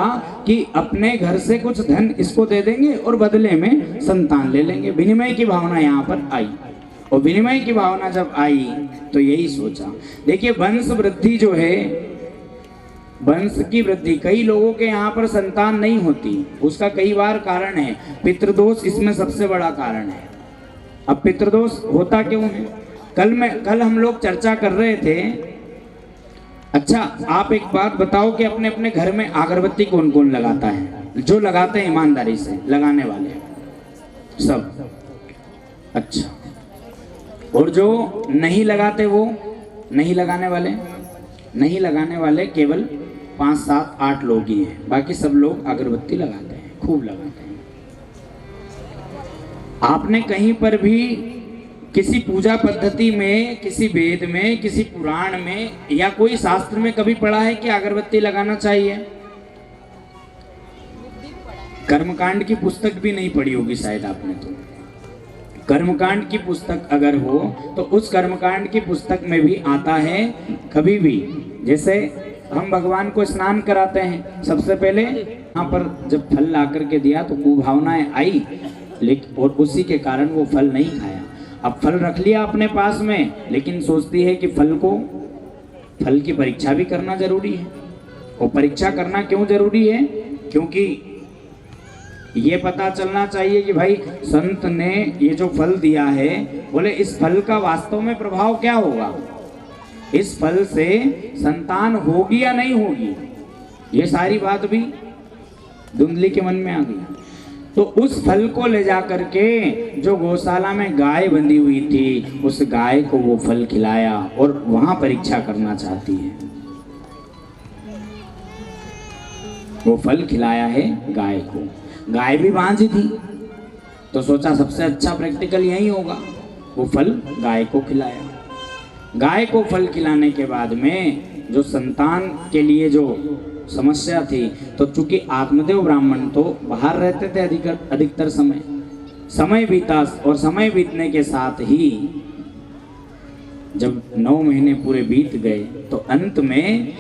कि अपने घर से कुछ धन इसको दे देंगे और बदले में संतान ले लेंगे। विनिमय की भावना यहाँ पर आई, और विनिमय की भावना जब आई तो यही सोचा। देखिए, वंश वृद्धि जो है, वंश की वृद्धि, कई लोगों के यहाँ पर संतान नहीं होती, उसका कई बार कारण है पितृदोष, इसमें सबसे बड़ा कारण है। अब पितृदोष होता क्यों है? कल हम लोग चर्चा कर रहे थे। अच्छा, आप एक बात बताओ कि अपने अपने घर में अगरबत्ती कौन कौन लगाता है? जो लगाते हैं ईमानदारी से, लगाने वाले सब। अच्छा, और जो नहीं लगाते, वो नहीं लगाने वाले, नहीं लगाने वाले केवल 5, 7, 8 लोग ही हैं, बाकी सब लोग अगरबत्ती लगाते हैं, खूब लगाते हैं। आपने कहीं पर भी किसी पूजा पद्धति में, किसी वेद में, किसी पुराण में या कोई शास्त्र में कभी पढ़ा है कि अगरबत्ती लगाना चाहिए? कर्मकांड की पुस्तक भी नहीं पढ़ी होगी शायद आपने। तो कर्मकांड की पुस्तक अगर हो तो उस कर्मकांड की पुस्तक में भी आता है, कभी भी, जैसे हम भगवान को स्नान कराते हैं, सबसे पहले यहाँ पर जब फल ला करके दिया तो कुभावनाएं आई, लेकिन और उसी के कारण वो फल नहीं खाया। अब फल रख लिया अपने पास में, लेकिन सोचती है कि फल की परीक्षा भी करना जरूरी है। और परीक्षा करना क्यों जरूरी है? क्योंकि ये पता चलना चाहिए कि भाई संत ने ये जो फल दिया है, बोले इस फल का वास्तव में प्रभाव क्या होगा, इस फल से संतान होगी या नहीं होगी। ये सारी बात भी धुंधली के मन में आ गई। तो उस फल को ले जा करके जो गौशाला में गाय बंधी हुई थी, उस गाय को वो फल खिलाया और वहां परीक्षा करना चाहती है। वो फल खिलाया है गाय को। गाय भी बांझी थी, तो सोचा सबसे अच्छा प्रैक्टिकल यही होगा, वो फल गाय को खिलाया। गाय को फल खिलाने के बाद में जो संतान के लिए जो समस्या थी, तो चूंकि आत्मदेव ब्राह्मण तो बाहर रहते थे अधिकतर समय बीता, और समय बीतने के साथ ही जब 9 महीने पूरे बीत गए तो अंत में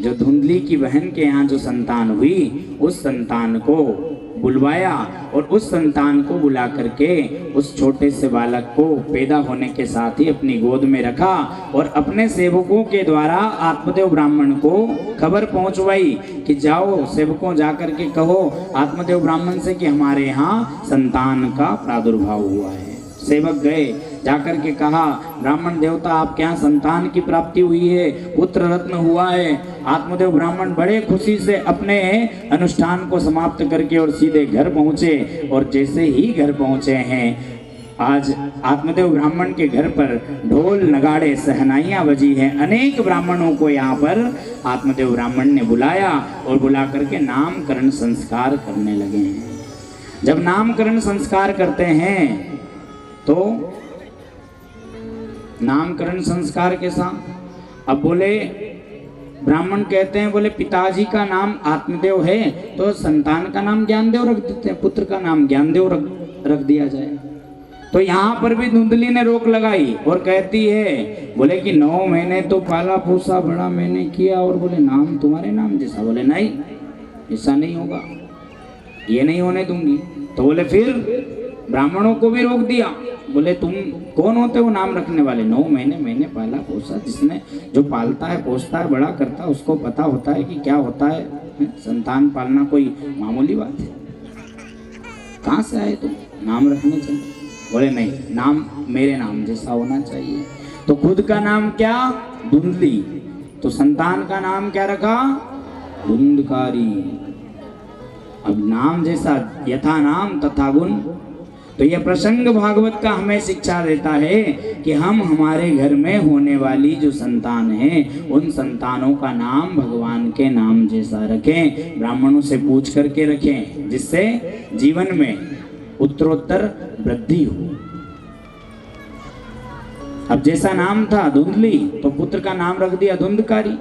जो धुंधली की बहन के यहाँ जो संतान हुई, उस संतान को बुलवाया और उस संतान को बुला करके उस छोटे से बालक को पैदा होने के साथ ही अपनी गोद में रखा और अपने सेवकों के द्वारा आत्मदेव ब्राह्मण को खबर पहुंचवाई कि जाओ सेवकों जाकर के कहो आत्मदेव ब्राह्मण से कि हमारे यहाँ संतान का प्रादुर्भाव हुआ है। सेवक गए, जाकर के कहा ब्राह्मण देवता आपके यहाँ संतान की प्राप्ति हुई है, पुत्र रत्न हुआ है। आत्मदेव ब्राह्मण बड़े खुशी से अपने अनुष्ठान को समाप्त करके और सीधे घर पहुँचे। और जैसे ही घर पहुँचे हैं, आज आत्मदेव ब्राह्मण के घर पर ढोल नगाड़े सहनाइयाँ बजी हैं। अनेक ब्राह्मणों को यहाँ पर आत्मदेव ब्राह्मण ने बुलाया और बुला करके नामकरण संस्कार करने लगे हैं। जब नामकरण संस्कार करते हैं तो नामकरण संस्कार के साथ अब बोले ब्राह्मण कहते हैं, बोले पिताजी का नाम आत्मदेव है तो संतान का नाम ज्ञानदेव रख देते हैं, पुत्र का नाम ज्ञानदेव रख दिया जाए। तो यहाँ पर भी धुंधली ने रोक लगाई और कहती है, बोले कि 9 महीने तो पाला पोसा बड़ा मैंने किया, और बोले नाम तुम्हारे नाम जैसा। बोले नहीं, ऐसा नहीं होगा, ये नहीं होने दूंगी। तो बोले फिर ब्राह्मणों को भी रोक दिया। बोले तुम कौन होते हो नाम रखने वाले? 9 महीने मैंने पाला पोसा। जिसने जो पालता है, पोसता है, बड़ा करता है, उसको पता होता है कि क्या होता है संतान पालना कोई मामूली बात है। कहाँ से आए तुम नाम रखने चाहिए? बोले नहीं, नाम मेरे नाम जैसा होना चाहिए। तो खुद का नाम क्या? धुंधली। तो संतान का नाम क्या रखा? धुंधकारी। अब नाम जैसा, यथा नाम तथा गुण। तो यह प्रसंग भागवत का हमें शिक्षा देता है कि हम हमारे घर में होने वाली जो संतान है, उन संतानों का नाम भगवान के नाम जैसा रखें, ब्राह्मणों से पूछ करके रखें, जिससे जीवन में उत्तरोत्तर वृद्धि हो। अब जैसा नाम था धुंधली, तो पुत्र का नाम रख दिया धुंधकारी।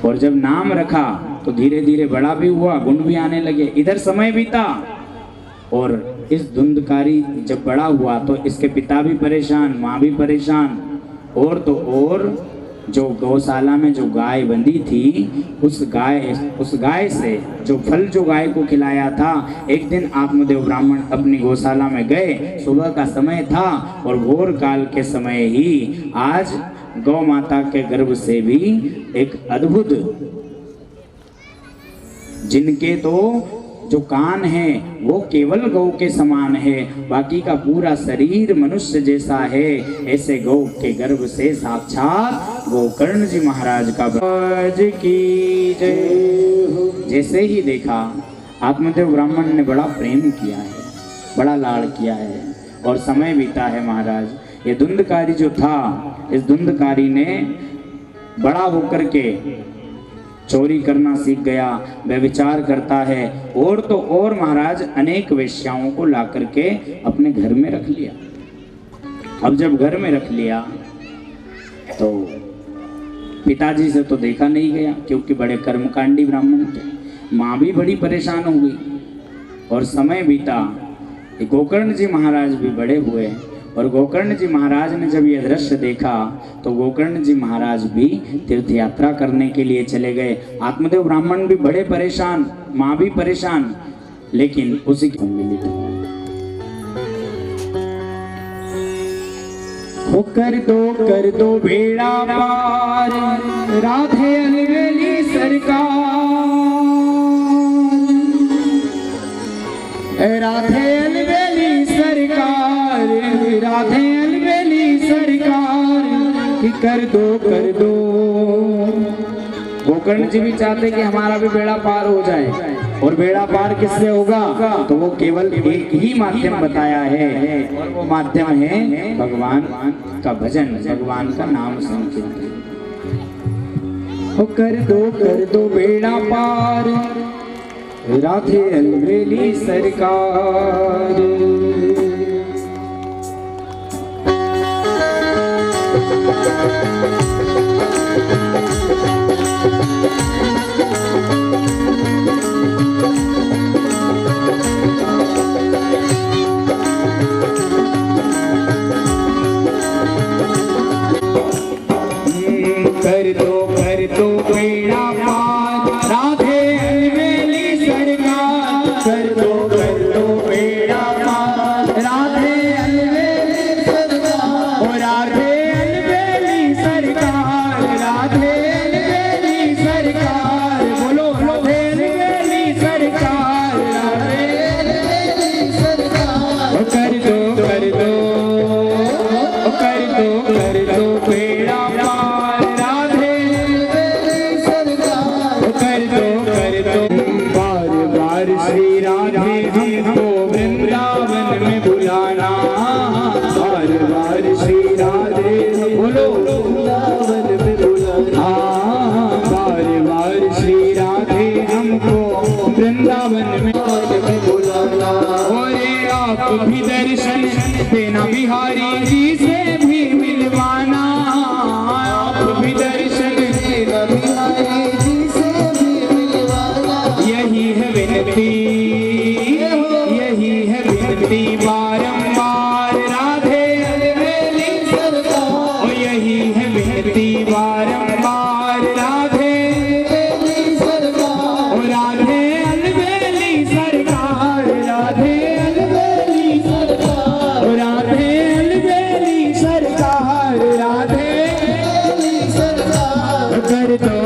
और जब नाम रखा तो धीरे धीरे बड़ा भी हुआ, गुण भी आने लगे। इधर समय बीता और इस धुंधकारी जब बड़ा हुआ तो इसके पिता भी परेशान, माँ भी परेशान, और तो और जो गौशाला में जो गाय बंधी थी, उस गाय से जो फल जो गाय को खिलाया था, एक दिन आत्मदेव ब्राह्मण अपनी गौशाला में गए। सुबह का समय था और घोर काल के समय ही आज गौ माता के गर्भ से भी एक अद्भुत, जिनके तो जो कान है वो केवल गौ के समान है, बाकी का पूरा शरीर मनुष्य जैसा है, ऐसे गौ के गर्भ से साक्षात गोकर्ण जी महाराज का ब्रज की जय। जैसे ही देखा आत्मदेव ब्राह्मण ने बड़ा प्रेम किया है, बड़ा लाड़ किया है और समय बीता है महाराज। ये धुंधकारी जो था, इस धुंधकारी ने बड़ा होकर के चोरी करना सीख गया, व्यभिचार करता है और तो और महाराज अनेक वेश्याओं को ला करके अपने घर में रख लिया। अब जब घर में रख लिया तो पिताजी से तो देखा नहीं गया, क्योंकि बड़े कर्मकांडी ब्राह्मण थे। माँ भी बड़ी परेशान हो गई और समय बीता। गोकर्ण जी महाराज भी बड़े हुए और गोकर्ण जी महाराज ने जब यह दृश्य देखा तो गोकर्ण जी महाराज भी तीर्थ यात्रा करने के लिए चले गए। आत्मदेव ब्राह्मण भी बड़े परेशान, माँ भी परेशान, लेकिन उसी की मिली हो कर दो बेड़ा पार, राधे अलवेली सरकार, राधे अलवेली सरकार, राधे अलवेली सरकार कि कर दो। गोकर्ण जी भी चाहते कि हमारा भी बेड़ा पार हो जाए, और बेड़ा पार किससे होगा, तो वो केवल एक ही माध्यम बताया है, और वो माध्यम है भगवान का भजन, भगवान का नाम संकीर्तन। कर दो बेड़ा पार, राधे अलवेली सरकार। कर दो बेड़ा पार, राधे अलवेली सरकार, कर दो बेड़ा पार, राधे अलवेली सरकार, और राधे अलवेली सरकार, राधे अलवेली सरकार, बोलो राधे अलवेली सरकार, राधे अलवेली सरकार। कर दो बेड़ा पार, राधे अलवेली सरकार, कर दो बार श्री राधे हमको वृंदावन में बुलाना, बार श्री राधे बोलो वृंदावन में बुलाना, बार श्री राधे हमको वृंदावन में बुलाना। और आप भी दर्शन देना बिहारी जी से भी मिलवाना, आप भी दर्शन देना बिहारी जी से भी मिलवाना। यही है विनती, यही है विनती बारंबार, राधे अलवेली सरकार, और यही है विनती बारंबार, राधे अलवेली सरकार, और राधे अलवेली सरकार, राधे अलवेली सरकार, और राधे अलवेली सरकार, राधे अलवेली सरकार। कर दो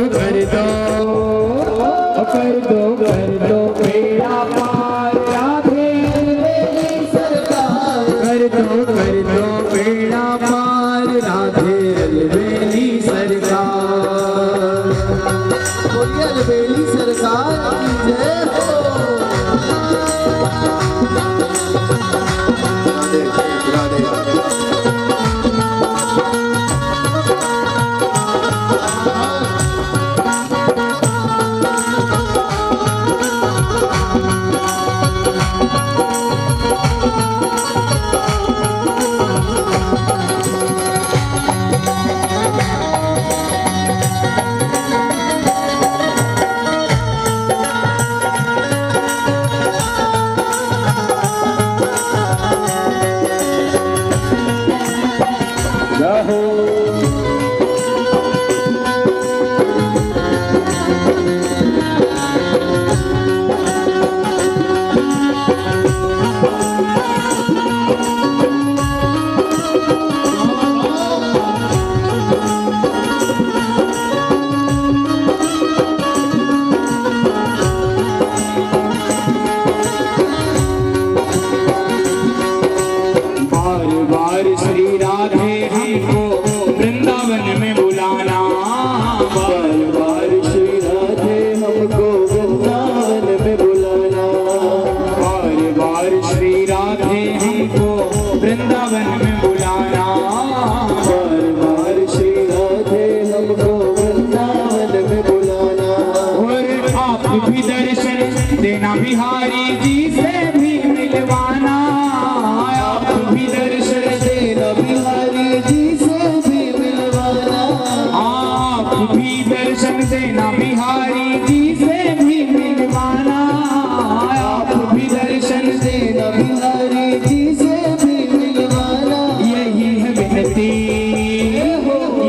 बेड़ा पार, राधे अलवेली सरकार, कर दो बेड़ा पार, राधे अलवेली सरकार। बोलिए अलवेली सरकार की जय हो। राधे राधे आप भी दर्शन देना बिहारी जी से भी मिलवाना, आप भी दर्शन देना बिहारी जी से भी मिलवाना, आप भी दर्शन देना बिहारी जी से भी मिलवाना, आप भी दर्शन देना बिहारी जी से भी मिलवाना। यही है विनती,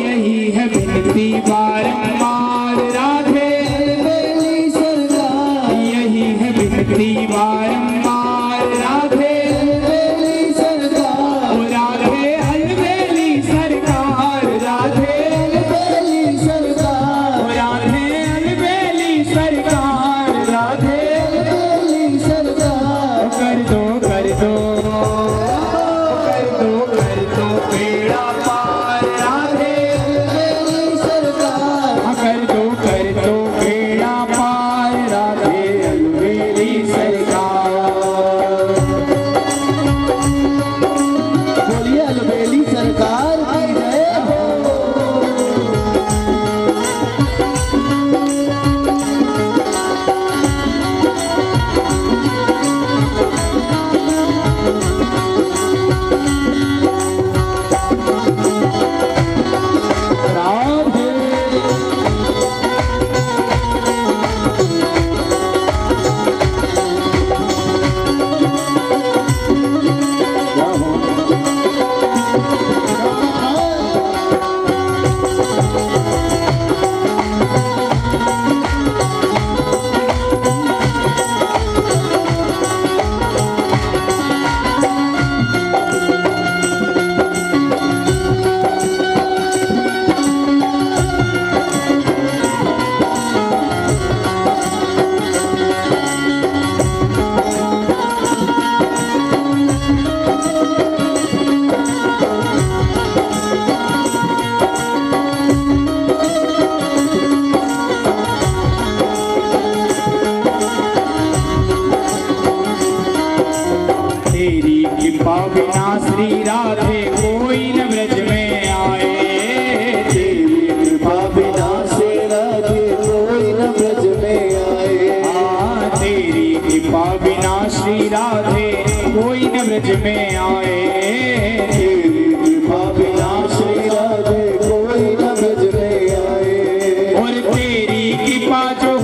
यही है विनती बारंबार राधे अलबेली सरकार, यही है विनती बारंबार राधे अलबेली सरकार, ओ राधे अलबेली सरकार, राधे अलबेली सरकार, ओ राधे अलबेली सरकार, राधे अलबेली सरकार। कर दो कर दो कर दो बेड़ा पार राधे अलबेली सरकार, कर दो बेड़ा पार राधे अलबेली सरकार। बोलिए अलबेली सरकार की जय हो। राधे तेरी कृपा बिना श्री राधे कोई न ब्रज में आए, तेरी कृपा बिना से राधे कोई न ब्रज में आए। तेरी कृपा बिना श्री राधे कोई न ब्रज में आए, तेरी कृपा बिना श्री राधे कोई न ब्रज में आए। और तेरी कृपा जो